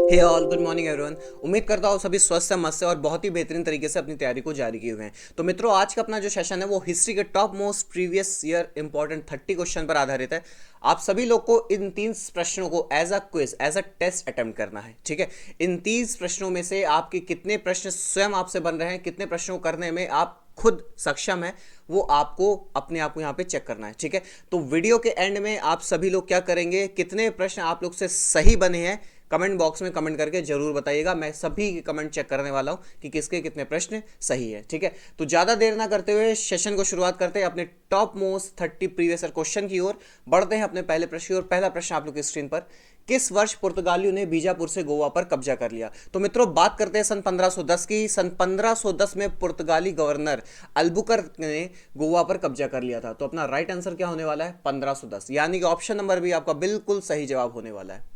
हे all, good morning everyone. उम्मीद करता हूँ सभी स्वस्थ से मस्त से और बहुत ही बेहतरीन तरीके से अपनी तैयारी को जारी किए हुए हैं। तो मित्रों, आज का अपना जो सेशन है वो हिस्ट्री के top most previous year important 30 question पर आधारित है। आप सभी लोग को इन 30 प्रश्नों को as a quiz, as a test attempt करना है। ठीक है, इन 30 प्रश्नों में से आपके कितने प्रश्न स्वयं आपसे बन रहे हैं, कितने प्रश्नों को करने में आप खुद सक्षम है, वो आपको अपने आप को यहाँ पे चेक करना है। ठीक है, तो वीडियो के एंड में आप सभी लोग क्या करेंगे, कितने प्रश्न आप लोग से सही बने हैं कमेंट बॉक्स में कमेंट करके जरूर बताइएगा। मैं सभी के कमेंट चेक करने वाला हूं कि किसके कितने प्रश्न सही है। ठीक है, तो ज्यादा देर ना करते हुए सेशन को शुरुआत करते हैं अपने top most 30 previous year question की ओर बढ़ते हैं अपने पहले प्रश्न की ओर। पहला प्रश्न आप लोग की स्क्रीन पर, किस वर्ष पुर्तगालियों ने बीजापुर से गोवा पर कब्जा कर लिया? तो मित्रों, बात करते हैं सन 1510 की। सन 1510 में पुर्तगाली गवर्नर अल्बुकर्क ने गोवा पर कब्जा कर लिया था। तो अपना राइट आंसर क्या होने वाला है? 1510, यानी कि ऑप्शन नंबर भी आपका बिल्कुल सही जवाब होने वाला है।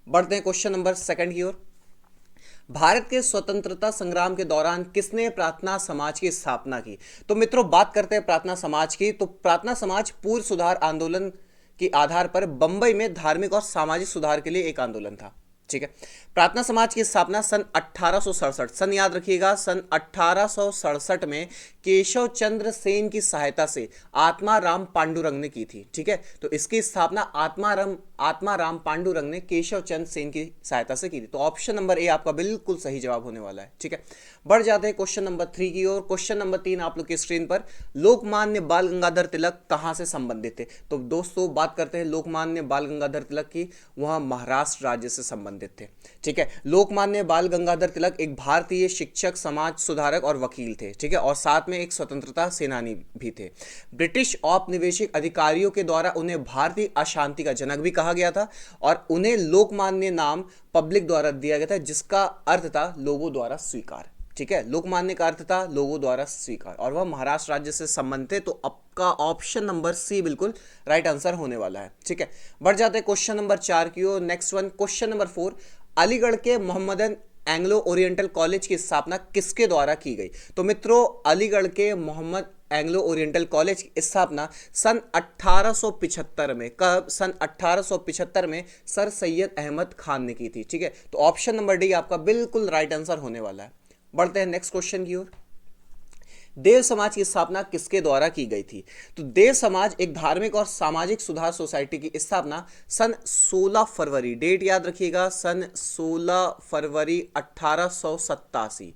बढ़ते हैं क्वेश्चन नंबर सेकंड की ओर। भारत के स्वतंत्रता संग्राम के दौरान किसने प्रार्थना समाज की स्थापना की? तो मित्रों, बात करते हैं प्रार्थना समाज की। तो प्रार्थना समाज पूर्व सुधार आंदोलन के आधार पर बंबई में धार्मिक और सामाजिक सुधार के लिए एक आंदोलन था। ठीक है, प्रार्थना समाज की स्थापना सन 1867, सन याद रखिएगा, सन 1867 में केशव चंद्र सेन की सहायता से आत्माराम पांडुरंग ने की थी। ठीक है, तो इसकी स्थापना आत्माराम पांडुरंग ने केशव चंद्र सेन की सहायता से की थी। तो ऑप्शन नंबर ए आपका बिल्कुल सही जवाब होने वाला है। ठीक है, बढ़ जाते हैं क्वेश्चन नंबर 3 की ओर। क्वेश्चन नंबर 3 आप लोग की स्क्रीन पर, लोकमान्य बाल गंगाधर तिलक कहां से संबंधित थे? तो दोस्तों, बात करते हैं लोकमान्य बाल गंगाधर तिलक की, वह महाराष्ट्र राज्य से संबंधित थे। ठीक है, लोकमान्य बाल गंगाधर तिलक एक भारतीय शिक्षक, समाज सुधारक और वकील थे। ठीक है, और साथ में एक स्वतंत्रता सेनानी भी थे। ब्रिटिश औपनिवेशिक अधिकारियों के द्वारा उन्हें भारतीय अशांति का जनक भी कहा गया था और उन्हें लोकमान्य नाम पब्लिक द्वारा दिया गया था, जिसका अर्थ था लोगों द्वारा स्वीकार। ठीक है, लोकमान्य का अर्थ था लोगों द्वारा स्वीकार, और वह महाराष्ट्र राज्य से संबंधित है। तो आपका ऑप्शन नंबर सी बिल्कुल राइट आंसर होने वाला है। ठीक है, बढ़ जाते हैं क्वेश्चन नंबर 4 की ओर। Next one, question number 4, Aligarh के मोहम्मदन एंग्लो ओरिएंटल कॉलेज की स्थापना किसके द्वारा की गई? तो मित्रों, अलीगढ़ के मोहम्मद एंग्लो ओरिएंटल कॉलेज की स्थापना सन 1875 में, कब? सन 1875 में सर सैयद अहमद खान ने की थी। ठीक है, तो ऑप्शन नंबर डी आपका बिल्कुल राइट आंसर होने वाला है। बढ़ते हैं नेक्स्ट क्वेश्चन की ओर। देव समाज की स्थापना किसके द्वारा की गई थी? तो देव समाज एक धार्मिक और सामाजिक सुधार सोसाइटी की स्थापना सन 16 फरवरी, डेट याद रखिएगा, सन 16 फरवरी 1887,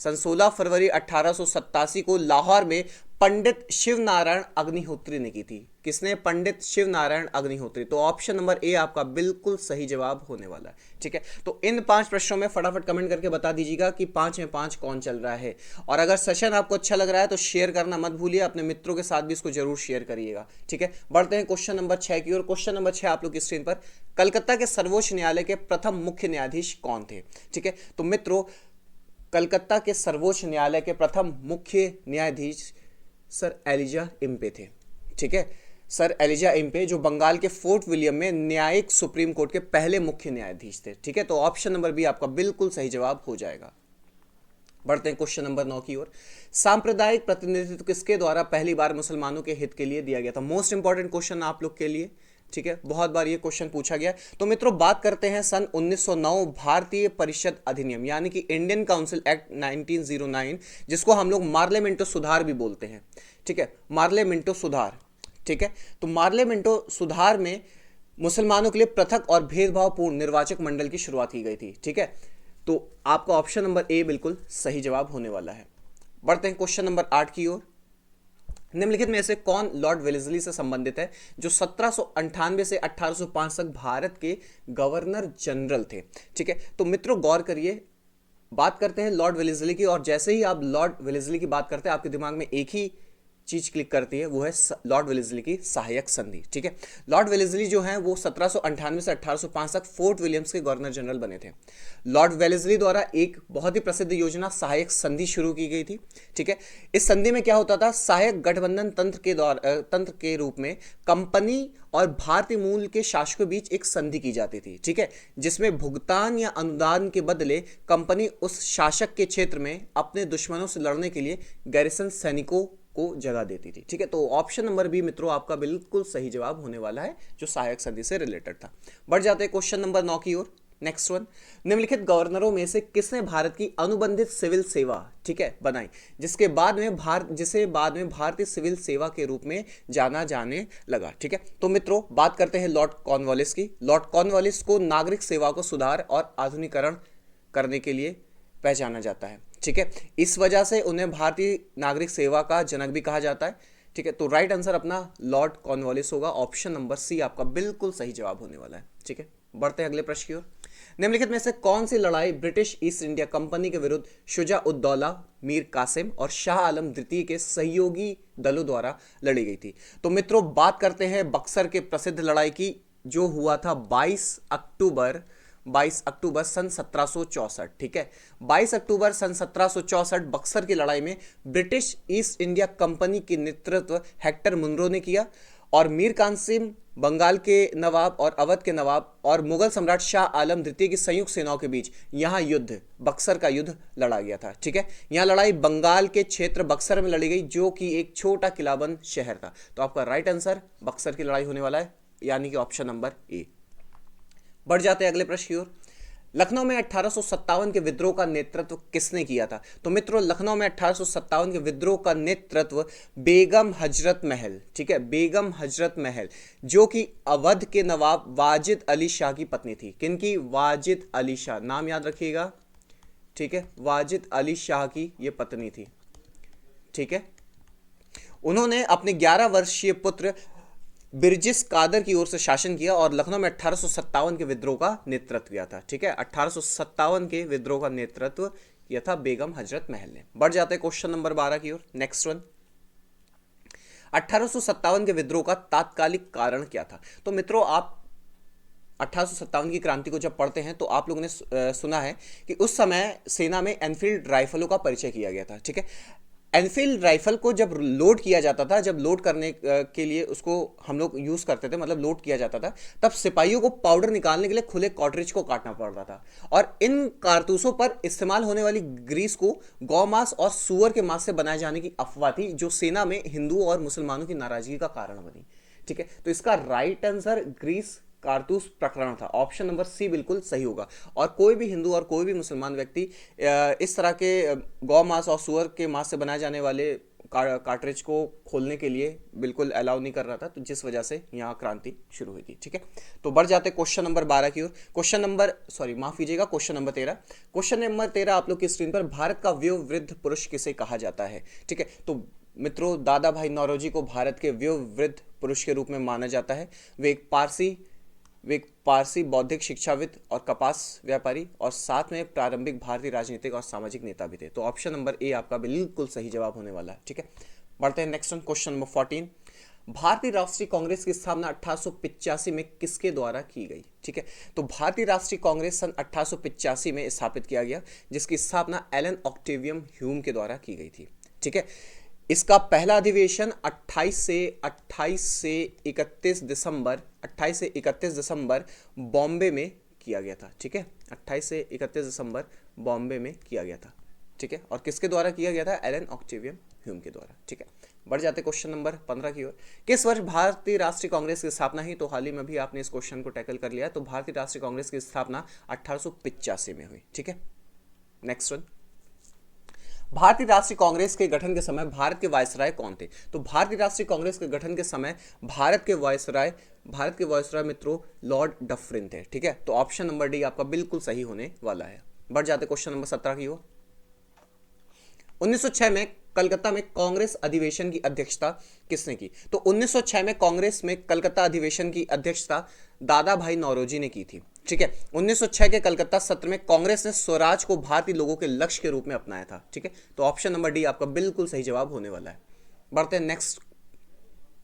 सन 16 फरवरी 1887 को लाहौर में पंडित शिव नारायण अग्निहोत्री ने की थी। किसने? पंडित शिव नारायण अग्निहोत्री। तो ऑप्शन नंबर ए आपका बिल्कुल सही जवाब होने वाला है। ठीक है, तो इन 5 प्रश्नों में फटाफट कमेंट करके बता दीजिएगा कि 5 में 5 कौन चल रहा है। और अगर सेशन आपको अच्छा लग रहा है तो शेयर करना मत भूलिए, अपने मित्रों के साथ भी इसको जरूर शेयर करिएगा। ठीक है, बढ़ते हैं क्वेश्चन नंबर 6 की ओर। क्वेश्चन नंबर 6 आप लोग की स्क्रीन पर, कलकत्ता के सर्वोच्च न्यायालय के प्रथम मुख्य न्यायाधीश कौन थे? ठीक है, तो मित्रों, कलकत्ता के सर्वोच्च न्यायालय के प्रथम मुख्य न्यायाधीश सर एलिजा इम्पे थे। ठीक है, सर एलिजा इम्पे, जो बंगाल के फोर्ट विलियम में न्यायिक सुप्रीम कोर्ट के पहले मुख्य न्यायाधीश थे। ठीक है, तो ऑप्शन नंबर बी आपका बिल्कुल सही जवाब हो जाएगा। बढ़ते हैं क्वेश्चन नंबर 9 की ओर। सांप्रदायिक प्रतिनिधित्व किसके द्वारा पहली बार मुसलमानों के हित के लिए दिया गया था? मोस्ट इंपॉर्टेंट क्वेश्चन आप लोग के लिए। ठीक है, बहुत बार ये क्वेश्चन पूछा गया। तो मित्रों, बात करते हैं सन 1909 भारतीय परिषद अधिनियम, यानी कि इंडियन काउंसिल एक्ट 1909, जिसको हम लोग मार्लेमेंटो सुधार भी बोलते हैं। ठीक है, मार्लेमेंटो सुधार। ठीक है, तो मार्लेमेंटो सुधार में मुसलमानों के लिए पृथक और भेदभावपूर्ण निर्वाचक मंडल की शुरुआत की गई थी। ठीक है, तो आपका ऑप्शन नंबर ए बिल्कुल सही जवाब होने वाला है। बढ़ते हैं क्वेश्चन नंबर 8 की ओर। निम्नलिखित में से कौन लॉर्ड वेलेस्ली से संबंधित है, जो 1798 से 1805 तक भारत के गवर्नर जनरल थे? ठीक है, तो मित्रों गौर करिए, बात करते हैं लॉर्ड वेलेस्ली की, और जैसे ही आप लॉर्ड वेलेस्ली की बात करते हैं आपके दिमाग में एक ही चीज क्लिक करती है, वो है लॉर्ड वेलेस्ली की सहायक संधि। ठीक है, लॉर्ड वेलेस्ली जो है वो 1798 से 1805 तक फोर्ट विलियम्स के गवर्नर जनरल बने थे। लॉर्ड वेलेस्ली द्वारा एक बहुत ही प्रसिद्ध योजना सहायक संधि शुरू की गई थी। ठीक है, इस संधि में क्या होता था, सहायक गठबंधन तंत्र के रूप में कंपनी और भारतीय मूल के शासकों के बीच एक संधि की जाती थी। ठीक है, जिसमें भुगतान या अनुदान के बदले कंपनी उस शासक के क्षेत्र में अपने दुश्मनों से लड़ने के लिए गैरिसन सैनिकों को जगह देती थी। ठीक है, तो ऑप्शन नंबर बी मित्रों आपका बिल्कुल सही जवाब होने वाला है, जो सहायक संधि से रिलेटेड था। बढ़ जाते हैं क्वेश्चन नंबर 9 की ओर। नेक्स्ट वन, निम्नलिखित गवर्नरों में से किसने भारत की अनुबंधित सिविल सेवा, ठीक है, बनाई, जिसे बाद में भारतीय सिविल सेवा के रूप में जाना जाने लगा। ठीक है, तो मित्रों बात करते हैं लॉर्ड कॉर्नवालिस की। लॉर्ड कॉर्नवालिस को नागरिक सेवा को सुधार और आधुनिकीकरण करने के लिए पहचाना जाता है। ठीक है, इस वजह से उन्हें भारतीय नागरिक सेवा का जनक भी कहा जाता है। ठीक है, तो राइट आंसर अपना लॉर्ड कॉर्नवालिस होगा, ऑप्शन नंबर सी आपका बिल्कुल सही जवाब होने वाला है। ठीक है, बढ़ते हैं अगले प्रश्न की ओर। निम्नलिखित में से कौन सी लड़ाई ब्रिटिश ईस्ट इंडिया कंपनी के विरुद्ध शुजा उद्दौला, मीर कासिम और शाह आलम द्वितीय के सहयोगी दलों द्वारा लड़ी गई थी? तो मित्रों बात करते हैं बक्सर के प्रसिद्ध लड़ाई की, जो हुआ था 22 अक्टूबर सन 1764। ठीक है, 22 अक्टूबर सन 1764 बक्सर की लड़ाई में ब्रिटिश ईस्ट इंडिया कंपनी की नेतृत्व हेक्टर मुनरो ने किया और मीर कासिम, बंगाल के नवाब और अवध के नवाब और मुगल सम्राट शाह आलम द्वितीय की संयुक्त सेनाओं के बीच यहां युद्ध, बक्सर का युद्ध लड़ा गया था। ठीक है, यहां लड़ाई बंगाल के क्षेत्र बक्सर में लड़ी गई, जो कि एक छोटा किलाबंद शहर था। तो आपका राइट आंसर बक्सर की लड़ाई होने वाला है, यानी कि ऑप्शन नंबर ए। बढ़ जाते हैं अगले प्रश्न की ओर। लखनऊ में 1857 के विद्रोह का नेतृत्व किसने किया था? तो मित्रों लखनऊ में 1857 के विद्रोह का नेतृत्व बेगम हजरत महल, ठीक है, बेगम हजरत महल, जो कि अवध के नवाब वाजिद अली शाह की पत्नी थी। किनकी? वाजिद अली शाह, नाम याद रखिएगा। ठीक है, वाजिद अली शाह की यह पत्नी थी। ठीक है, उन्होंने अपने 11 वर्षीय पुत्र बिरजिस कादर की ओर से शासन किया और लखनऊ में 1857 के विद्रोह का नेतृत्व किया था। ठीक है, 1857 के विद्रोह का नेतृत्व किया था बेगम हजरत महल ने। बढ़ जाते हैं क्वेश्चन नंबर 12 की ओर। नेक्स्ट वन, 1857 के विद्रोह का तात्कालिक कारण क्या था? तो मित्रों आप 1857 की क्रांति को जब पढ़ते हैं तो आप लोगों ने सुना है कि उस समय सेना में एनफील्ड राइफलों का परिचय किया गया था। ठीक है, एनफील्ड राइफल को जब लोड किया जाता था, जब लोड करने के लिए उसको हम लोग यूज करते थे, मतलब लोड किया जाता था, तब सिपाहियों को पाउडर निकालने के लिए खुले कॉटरिज को काटना पड़ता था और इन कारतूसों पर इस्तेमाल होने वाली ग्रीस को गौमांस और सुअर के मांस से बनाए जाने की अफवाह थी, जो सेना में हिंदुओं और मुसलमानों की नाराजगी का कारण बनी। ठीक है, तो इसका राइट आंसर ग्रीस कारतूस प्रकरण था, ऑप्शन नंबर सी बिल्कुल सही होगा। और कोई भी हिंदू और कोई भी मुसलमान व्यक्ति इस तरह के गौ मांस और सुअर के मांस से बनाए जाने वाले कार्ट्रिज को खोलने के लिए बिल्कुल अलाउ नहीं कर रहा था, तो जिस वजह से यहाँ क्रांति शुरू हुई थी। ठीक है, तो बढ़ जाते क्वेश्चन नंबर 12 की ओर। माफ कीजिएगा, क्वेश्चन नंबर 13। क्वेश्चन नंबर 13 आप लोग की स्क्रीन पर, भारत का वयोवृद्ध पुरुष किसे कहा जाता है? ठीक है, तो मित्रों दादा भाई नौरोजी को भारत के वयोवृद्ध पुरुष के रूप में माना जाता है। वे एक पारसी बौद्धिक शिक्षाविद और कपास व्यापारी और साथ में प्रारंभिक भारतीय राजनीतिक और सामाजिक नेता भी थे। तो ऑप्शन नंबर ए आपका बिल्कुल सही जवाब होने वाला है। ठीक है, बढ़ते हैं नेक्स्ट क्वेश्चन नंबर 14। भारतीय राष्ट्रीय कांग्रेस की स्थापना 1885 में किसके द्वारा की गई? ठीक है, तो भारतीय राष्ट्रीय कांग्रेस सन 1885 में स्थापित किया गया, जिसकी स्थापना एलन ऑक्टेवियम ह्यूम के द्वारा की गई थी। ठीक है, इसका पहला अधिवेशन 28 से 31 दिसंबर बॉम्बे में किया गया था। ठीक है, 28 से 31 दिसंबर बॉम्बे में किया गया था। ठीक है, और किसके द्वारा किया गया था? एलन ऑक्टेवियम ह्यूम के द्वारा। ठीक है, बढ़ जाते क्वेश्चन नंबर 15 की ओर। किस वर्ष भारतीय राष्ट्रीय कांग्रेस की स्थापना हुई? तो हाल ही में भी आपने इस क्वेश्चन को टैकल कर लिया है। तो भारतीय राष्ट्रीय कांग्रेस की स्थापना 1885 में हुई। ठीक है, नेक्स्ट वन, भारतीय राष्ट्रीय कांग्रेस के गठन के समय भारत के वायसराय कौन थे? तो भारतीय राष्ट्रीय कांग्रेस के गठन के समय भारत के वायसराय मित्रों लॉर्ड डफरिन थे। ठीक है, तो ऑप्शन नंबर डी आपका बिल्कुल सही होने वाला है। बढ़ जाते क्वेश्चन नंबर 17 की ओर। 1906 में कलकत्ता में कांग्रेस अधिवेशन की अध्यक्षता किसने की? तो 1906 में कांग्रेस में कलकत्ता अधिवेशन की अध्यक्षता दादा भाई नौरोजी ने की थी। ठीक है, 1906 के कलकत्ता सत्र में कांग्रेस ने स्वराज को भारतीय लोगों के लक्ष्य के रूप में अपनाया था। ठीक है, तो ऑप्शन नंबर डी आपका बिल्कुल सही जवाब होने वाला है। बढ़ते हैं नेक्स्ट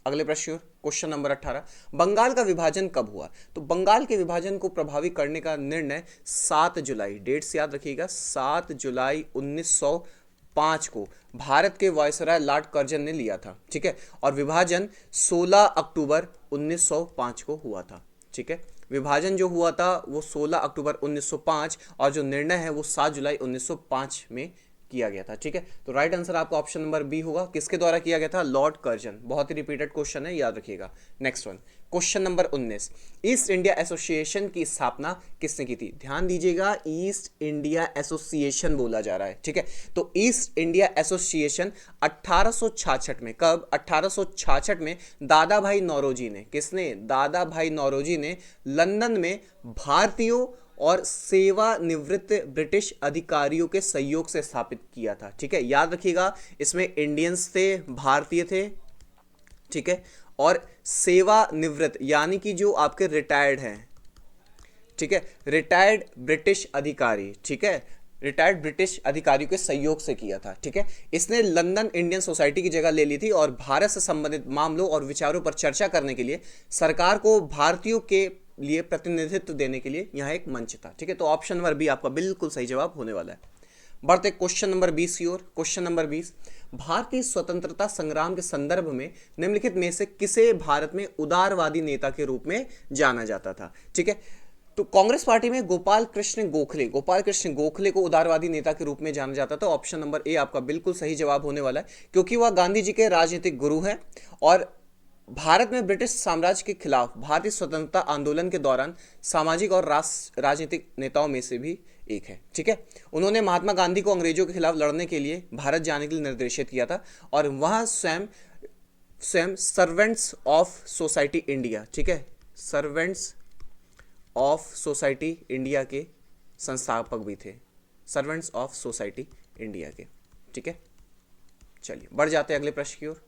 अगले प्रश्न, क्वेश्चन नंबर 18। बंगाल का विभाजन कब हुआ? तो बंगाल के विभाजन को प्रभावी करने का निर्णय 7 जुलाई, डेट्स याद रखिएगा, 7 जुलाई 1905 को भारत के वायसराय लॉर्ड कर्जन ने लिया था। ठीक है, और विभाजन 16 अक्टूबर 1905 को हुआ था। ठीक है, विभाजन जो हुआ था वो 16 अक्टूबर 1905 और जो निर्णय है वो 7 जुलाई 1905 में किया गया था। ठीक है, तो राइट आंसर आपका ऑप्शन नंबर बी होगा। किसके द्वारा किया गया था? Lord Curzon. बहुत ही रिपीटेड क्वेश्चन है, याद रखिएगा। Next one, question number 19, east India association की स्थापना किसने की थी? ध्यान दीजिएगा, ईस्ट इंडिया एसोसिएशन बोला जा रहा है। ठीक है, तो ईस्ट इंडिया एसोसिएशन 1866 में, कब? 1866 में दादा भाई नौरोजी ने, किसने? दादा भाई नौरोजी ने लंदन में भारतीयों और सेवानिवृत्त ब्रिटिश अधिकारियों के सहयोग से स्थापित किया था। ठीक है, याद रखिएगा, इसमें इंडियंस थे, भारतीय थे, ठीक है, और सेवानिवृत्त यानी कि जो आपके रिटायर्ड हैं, ठीक है, रिटायर्ड ब्रिटिश अधिकारी, ठीक है, रिटायर्ड ब्रिटिश अधिकारियों के सहयोग से किया था। ठीक है, इसने लंदन इंडियन सोसाइटी की जगह ले ली थी और भारत से संबंधित मामलों और विचारों पर चर्चा करने के लिए सरकार को भारतीयों के लिए प्रतिनिधित्व देने के लिए यहां एक मंच था। ठीक है, तो ऑप्शन नंबर बी आपका बिल्कुल सही जवाब होने वाला है। बढ़ते क्वेश्चन नंबर 20 की ओर। क्वेश्चन नंबर 20, भारतीय स्वतंत्रता संग्राम के संदर्भ में निम्नलिखित में से किसे भारत में उदारवादी नेता के रूप में जाना जाता था? ठीक है, तो कांग्रेस पार्टी में गोपाल कृष्ण गोखले को उदारवादी नेता के रूप में जाना जाता था। ऑप्शन नंबर ए आपका बिल्कुल सही जवाब होने वाला है, क्योंकि वह गांधी जी के राजनीतिक गुरु हैं और भारत में ब्रिटिश साम्राज्य के खिलाफ भारतीय स्वतंत्रता आंदोलन के दौरान सामाजिक और राजनीतिक नेताओं में से भी एक है। ठीक है, उन्होंने महात्मा गांधी को अंग्रेजों के खिलाफ लड़ने के लिए भारत जाने के लिए निर्देशित किया था और वह स्वयं सर्वेंट्स ऑफ सोसाइटी इंडिया, ठीक है, सर्वेंट्स ऑफ सोसाइटी इंडिया के संस्थापक भी थे, सर्वेंट्स ऑफ सोसाइटी इंडिया के। ठीक है, चलिए बढ़ जाते हैं अगले प्रश्न की ओर।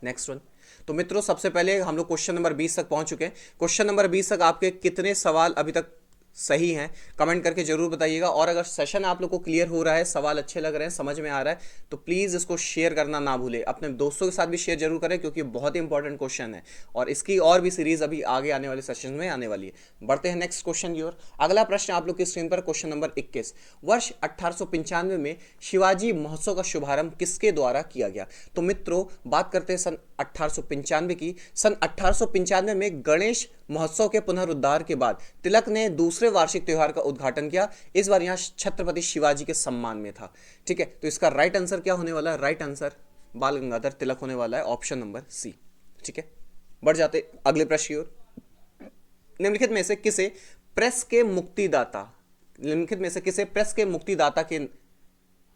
नेक्स्ट वन, तो मित्रों सबसे पहले हम लोग क्वेश्चन नंबर 20 तक पहुंच चुके हैं। क्वेश्चन नंबर 20 तक आपके कितने सवाल अभी तक सही हैं कमेंट करके जरूर बताइएगा। और अगर सेशन आप लोग को क्लियर हो रहा है, सवाल अच्छे लग रहे हैं, समझ में आ रहा है, तो प्लीज़ इसको शेयर करना ना भूलें। अपने दोस्तों के साथ भी शेयर जरूर करें, क्योंकि बहुत ही इंपॉर्टेंट क्क्वेश्चन है और इसकी और भी सीरीज अभी आगे आने वाले सेशन में आने वाली है। बढ़ते हैं नेक्स्ट क्वेश्चन की ओर। अगला प्रश्न आप लोग की स्क्रीन पर, क्वेश्चन नंबर 21, वर्ष 1895 में शिवाजी महोत्सव का शुभारंभ किसके द्वारा किया गया? तो मित्रों बात करते हैं सन 1895 की। सन 1895 में गणेश महोत्सव के पुनरुद्धार के बाद तिलक ने दूसरे वार्षिक त्योहार का उद्घाटन किया। इस बार यहां छत्रपति शिवाजी के सम्मान में था। ठीक है, तो इसका राइट आंसर क्या होने वाला है? राइट आंसर बाल गंगाधर तिलक होने वाला है, ऑप्शन नंबर सी। ठीक है, बढ़ जाते अगले प्रश्न की ओर। निम्नलिखित में से किसे प्रेस के मुक्तिदाता के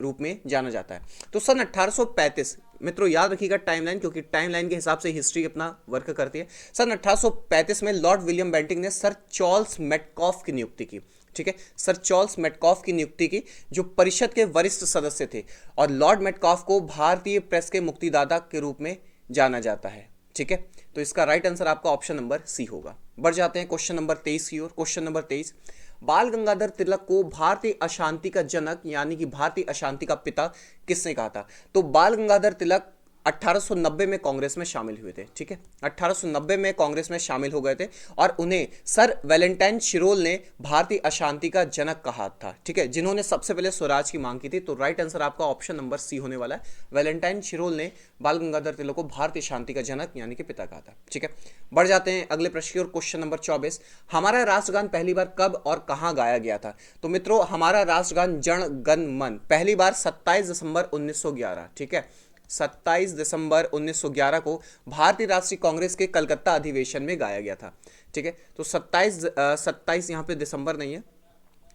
रूप में जाना जाता है? तो सन 1835, मित्रों याद रखिएगा टाइमलाइन, क्योंकि टाइमलाइन के हिसाब से हिस्ट्री अपना वर्क करती है। सन 1835 में लॉर्ड विलियम बेंटिंग ने सर चार्ल्स मेटकॉफ की नियुक्ति की। ठीक है, सर चार्ल्स मेटकॉफ की नियुक्ति की, जो परिषद के वरिष्ठ सदस्य थे, और लॉर्ड मेटकॉफ को भारतीय प्रेस के मुक्तिदाता के रूप में जाना जाता है। ठीक है, तो इसका राइट आंसर आपका ऑप्शन नंबर सी होगा। बढ़ जाते हैं क्वेश्चन नंबर 23 की ओर। क्वेश्चन नंबर 23, बाल गंगाधर तिलक को भारतीय अशांति का जनक यानी कि भारतीय अशांति का पिता किसने कहा था? तो बाल गंगाधर तिलक 1890 में कांग्रेस में शामिल हुए थे। ठीक है, 1890 में कांग्रेस में शामिल हो गए थे और उन्हें सर वैलेंटाइन शिरोल ने भारतीय अशांति का जनक कहा था। ठीक है, जिन्होंने सबसे पहले स्वराज की मांग की थी। तो राइट आंसर आपका ऑप्शन नंबर सी होने वाला है। वैलेंटाइन शिरोल ने बाल गंगाधर तिलक को भारतीय शांति का जनक यानी कि पिता कहा था। ठीक है, बढ़ जाते हैं अगले प्रश्न की ओर। क्वेश्चन नंबर 24, हमारा राष्ट्रगान पहली बार कब और कहां गाया गया था? तो मित्रों हमारा राष्ट्रगान जन गण मन पहली बार 27 दिसंबर 1911, ठीक है, 27 दिसंबर 1911 को भारतीय राष्ट्रीय कांग्रेस के कलकत्ता अधिवेशन में गाया गया था। ठीक है, तो 27 यहाँ पे दिसंबर नहीं है,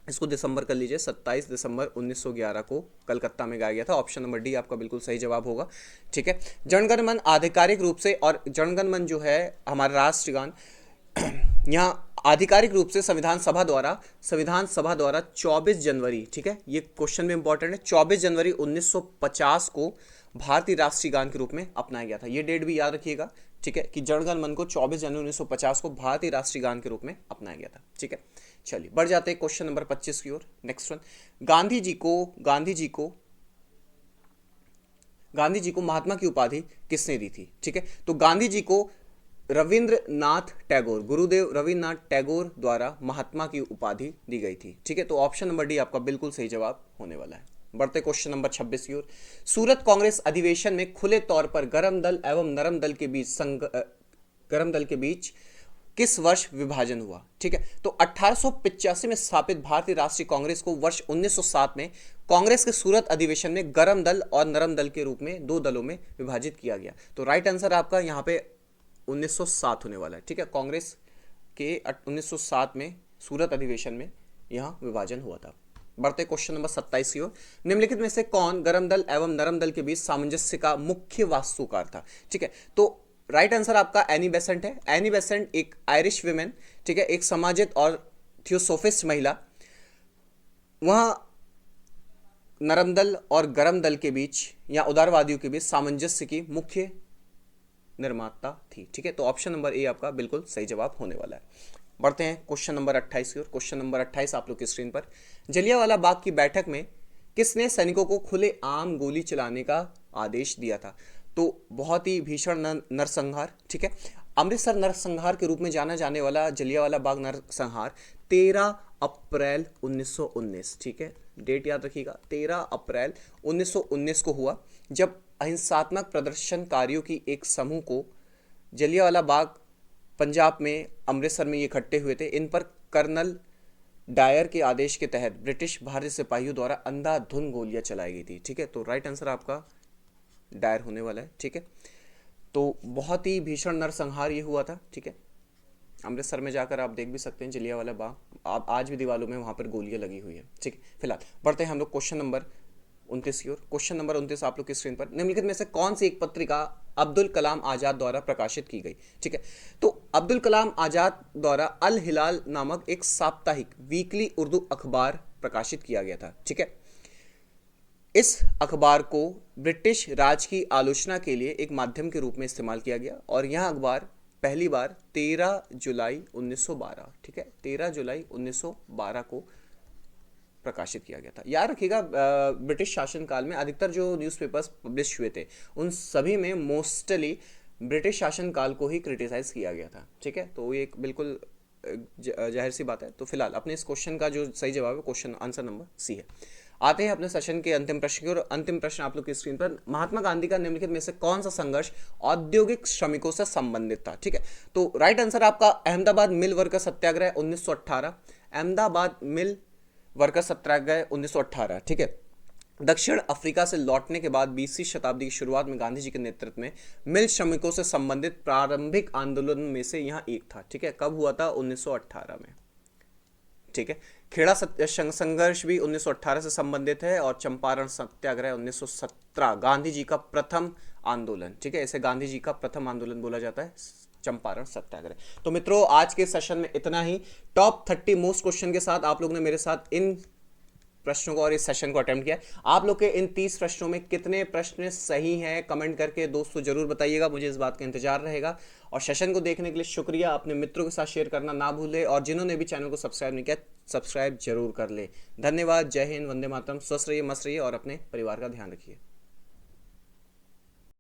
इसको दिसंबर कर लीजिए। 27 दिसंबर 1911 को कलकत्ता में गाया गया था। ऑप्शन नंबर डी आपका बिल्कुल सही जवाब होगा। ठीक है, जनगण मन आधिकारिक रूप से, और जनगण मन जो है हमारा राष्ट्रगान यहाँ आधिकारिक रूप से संविधान सभा द्वारा 24 जनवरी, ठीक है, ये क्वेश्चन भी इंपॉर्टेंट है, 24 जनवरी 1950 को भारतीय राष्ट्रीय गान के रूप में अपनाया गया था। ये डेट भी याद रखिएगा। ठीक है, कि जनगण मन को 24 जनवरी 1950 को भारतीय राष्ट्रीय गान के रूप में अपनाया गया था। ठीक है, चलिए बढ़ जाते हैं क्वेश्चन नंबर 25 की ओर। नेक्स्ट वन, गांधी जी को महात्मा की उपाधि किसने दी थी? ठीक है, तो गांधी जी को गुरुदेव रविन्द्रनाथ टैगोर द्वारा महात्मा की उपाधि दी गई थी। ठीक है, तो ऑप्शन नंबर डी आपका बिल्कुल सही जवाब होने वाला है। बढ़ते क्वेश्चन नंबर 26 की ओर। सूरत कांग्रेस अधिवेशन में खुले तौर पर गरम दल एवं नरम दल के बीच किस वर्ष विभाजन हुआ? ठीक है, तो 1885 में स्थापित भारतीय राष्ट्रीय कांग्रेस को वर्ष 1907 में कांग्रेस के सूरत अधिवेशन में गरम दल और नरम दल के रूप में दो दलों में विभाजित किया गया। तो राइट आंसर आपका यहाँ पे 1907 होने वाला है। ठीक है, कांग्रेस के 1907 में सूरत अधिवेशन में यहाँ विभाजन हुआ था। बढ़ते क्वेश्चन नंबर 27 की ओर। निम्नलिखित में से कौन गरम दल एवं नरम दल के बीच सामंजस्य का मुख्य वास्तुकार था? ठीक है, तो राइट आंसर आपका एनी बेसेंट है। एनी बेसेंट एक आयरिश विमेन, ठीक है, एक समाजित और थियोसोफिस्ट महिला, वहां नरम दल और गरम दल के बीच या उदारवादियों के बीच सामंजस्य की मुख्य निर्माता थी। ठीक है, तो ऑप्शन नंबर ए आपका बिल्कुल सही जवाब होने वाला है। बढ़ते हैं क्वेश्चन नंबर 28 की ओर। क्वेश्चन नंबर 28 आप लोग की स्क्रीन पर। जलियांवाला बाग की बैठक में किसने सैनिकों को खुले आम गोली चलाने का आदेश दिया था? तो बहुत ही भीषण नरसंहार, ठीक है, अमृतसर नरसंहार के रूप में जाना जाने वाला जलियांवाला बाग नरसंहार 13 अप्रैल 1919, ठीक है, डेट याद रखिएगा, 13 अप्रैल 1919 को हुआ, जब अहिंसात्मक प्रदर्शनकारियों की एक समूह को जलियांवाला बाग पंजाब में अमृतसर में ये इकट्ठे हुए थे। इन पर कर्नल डायर के आदेश के तहत ब्रिटिश भारतीय सिपाहियों द्वारा अंधाधुंध गोलियां चलाई गई थी। ठीक है, तो राइट आंसर आपका डायर होने वाला है। ठीक है, तो बहुत ही भीषण नरसंहार ये हुआ था। ठीक है, अमृतसर में जाकर आप देख भी सकते हैं जलियांवाला बाग, आप आज भी दीवारों में वहाँ पर गोलियां लगी हुई है। ठीक है, फिलहाल बढ़ते हैं हम लोग क्वेश्चन नंबर 29 की ओर। क्वेश्चन नंबर 29 आप लोग की स्क्रीन पर। निम्नलिखित में से कौन सी एक पत्रिका अब्दुल कलाम आजाद द्वारा प्रकाशित की गई? ठीक है, तो अब्दुल कलाम आजाद द्वारा अल हिलाल नामक एक साप्ताहिक वीकली उर्दू अखबार प्रकाशित किया गया था। ठीक है, इस अखबार को ब्रिटिश राज की आलोचना के लिए एक माध्यम के रूप में इस्तेमाल किया गया और यह अखबार पहली बार 13 जुलाई 1912, ठीक है, 13 जुलाई 1912 को प्रकाशित किया गया था। याद रखिएगा, ब्रिटिश शासनकाल में अधिकतर जो न्यूज़पेपर्स पब्लिश हुए थे उन सभी में मोस्टली ब्रिटिश शासनकाल को ही क्रिटिसाइज किया गया था। ठीक है, तो ये एक बिल्कुल जाहिर सी बात है। तो फिलहाल अपने इस क्वेश्चन का जो सही जवाब है क्वेश्चन आंसर नंबर सी है। आते हैं अपने सेशन के अंतिम प्रश्न की और अंतिम प्रश्न आप लोग की स्क्रीन पर। महात्मा गांधी का निम्नलिखित में से कौन सा संघर्ष औद्योगिक श्रमिकों से संबंधित था? ठीक है, तो राइट आंसर आपका अहमदाबाद मिल वर्कर सत्याग्रह 1918, अहमदाबाद मिल वर्कर सत्याग्रह 1918। ठीक है, दक्षिण अफ्रीका से लौटने के बाद 20वीं शताब्दी की शुरुआत में गांधी जी के नेतृत्व में मिल श्रमिकों से संबंधित प्रारंभिक आंदोलन में से यहां एक था। ठीक है, कब हुआ था? 1918 में। ठीक है, खेड़ा संघर्ष भी 1918 से संबंधित है और चंपारण सत्याग्रह 1917 गांधी जी का प्रथम आंदोलन। ठीक है, इसे गांधी जी का प्रथम आंदोलन बोला जाता है, चंपारण सत्याग्रह। तो मित्रों, आज के सेशन में इतना ही। टॉप 30 मोस्ट क्वेश्चन के साथ आप लोग ने मेरे साथ इन प्रश्नों को और इस सेशन को अटेम्प्ट किया। आप लोग के इन 30 प्रश्नों में कितने प्रश्न सही हैं कमेंट करके दोस्तों जरूर बताइएगा, मुझे इस बात का इंतजार रहेगा। और सेशन को देखने के लिए शुक्रिया। अपने मित्रों के साथ शेयर करना ना भूलें और जिन्होंने भी चैनल को सब्सक्राइब नहीं किया सब्सक्राइब जरूर कर ले। धन्यवाद। जय हिंद, वंदे मातरम। स्वस्थ रहिए, मस्त रहिए और अपने परिवार का ध्यान रखिए।